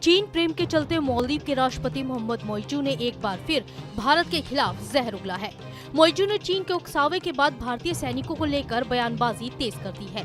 चीन प्रेम के चलते मालदीव के राष्ट्रपति मोहम्मद मोइजू ने एक बार फिर भारत के खिलाफ जहर उगला है। मोइजू ने चीन के उकसावे के बाद भारतीय सैनिकों को लेकर बयानबाजी तेज कर दी है।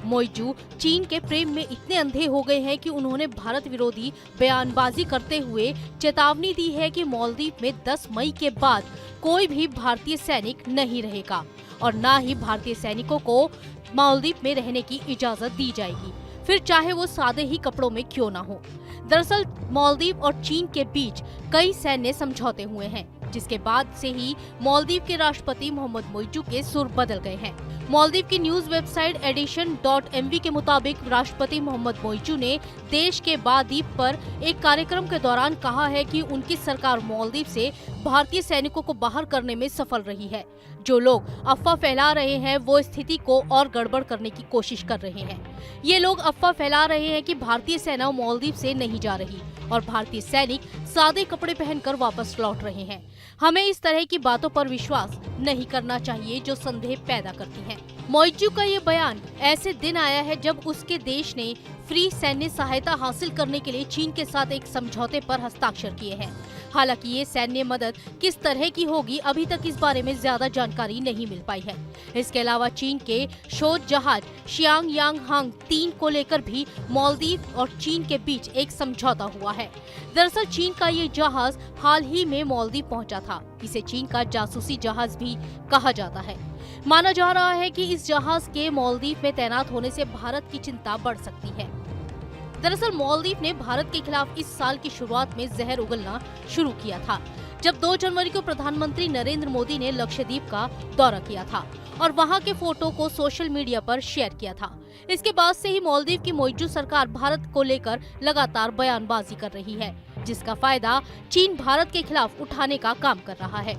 मोइजू चीन के प्रेम में इतने अंधे हो गए हैं कि उन्होंने भारत विरोधी बयानबाजी करते हुए चेतावनी दी है कि मालदीव में 10 मई के बाद कोई भी भारतीय सैनिक नहीं रहेगा और न ही भारतीय सैनिकों को मालदीव में रहने की इजाजत दी जाएगी, फिर चाहे वो सादे ही कपड़ों में क्यों ना हो। दरअसल मालदीव और चीन के बीच कई सैन्य समझौते हुए हैं, जिसके बाद से ही मालदीव के राष्ट्रपति मोहम्मद मोइजू के सुर बदल गए हैं। मालदीव की न्यूज वेबसाइट edition.mv के मुताबिक राष्ट्रपति मोहम्मद मोइजू ने देश के बाद्वीप पर एक कार्यक्रम के दौरान कहा है कि उनकी सरकार मालदीव से भारतीय सैनिकों को बाहर करने में सफल रही है। जो लोग अफवाह फैला रहे हैं वो स्थिति को और गड़बड़ करने की कोशिश कर रहे हैं। ये लोग अफवाह फैला रहे हैं कि भारतीय सेना मालदीव से नहीं जा रही और भारतीय सैनिक सादे कपड़े पहनकर वापस लौट रहे हैं। हमें इस तरह की बातों पर विश्वास नहीं करना चाहिए जो संदेह पैदा करती हैं। मोइजू का ये बयान ऐसे दिन आया है जब उसके देश ने फ्री सैन्य सहायता हासिल करने के लिए चीन के साथ एक समझौते पर हस्ताक्षर किए हैं। हालांकि ये सैन्य मदद किस तरह की होगी अभी तक इस बारे में ज्यादा जानकारी नहीं मिल पाई है। इसके अलावा चीन के शोध जहाज शियांग यांग हांग 3 को लेकर भी मालदीव और चीन के बीच एक समझौता हुआ है। दरअसल चीन का ये जहाज हाल ही में मालदीव पहुंचा था। इसे चीन का जासूसी जहाज भी कहा जाता है। माना जा रहा है कि इस जहाज के मालदीव में तैनात होने से भारत की चिंता बढ़ सकती है। दरअसल मालदीव ने भारत के खिलाफ इस साल की शुरुआत में जहर उगलना शुरू किया था, जब 2 जनवरी को प्रधानमंत्री नरेंद्र मोदी ने लक्षद्वीप का दौरा किया था और वहां के फोटो को सोशल मीडिया पर शेयर किया था। इसके बाद से ही मालदीव की मोइजू सरकार भारत को लेकर लगातार बयानबाजी कर रही है, जिसका फायदा चीन भारत के खिलाफ उठाने का काम कर रहा है।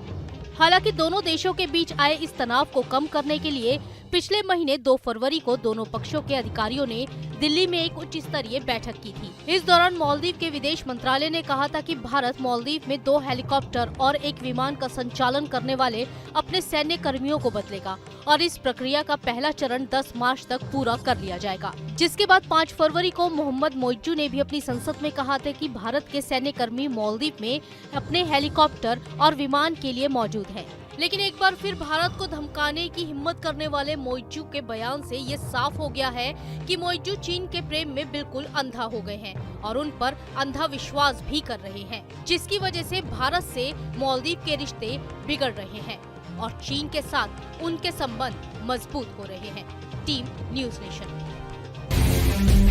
हालांकि दोनों देशों के बीच आए इस तनाव को कम करने के लिए पिछले महीने 2 फरवरी को दोनों पक्षों के अधिकारियों ने दिल्ली में एक उच्च स्तरीय बैठक की थी। इस दौरान मालदीव के विदेश मंत्रालय ने कहा था कि भारत मालदीव में 2 हेलीकॉप्टर और 1 विमान का संचालन करने वाले अपने सैन्य कर्मियों को बदलेगा और इस प्रक्रिया का पहला चरण 10 मार्च तक पूरा कर लिया जाएगा। जिसके बाद 5 फरवरी को मोहम्मद मोइजू ने भी अपनी संसद में कहा था कि भारत के सैन्य कर्मी मालदीव में अपने हेलीकॉप्टर और विमान के लिए मौजूद हैं। लेकिन एक बार फिर भारत को धमकाने की हिम्मत करने वाले मोइजू के बयान से ये साफ हो गया है कि मोइजू चीन के प्रेम में बिल्कुल अंधा हो गए हैं और उन पर अंधा विश्वास भी कर रहे हैं, जिसकी वजह से भारत से मालदीव के रिश्ते बिगड़ रहे हैं और चीन के साथ उनके संबंध मजबूत हो रहे हैं। Team news nation.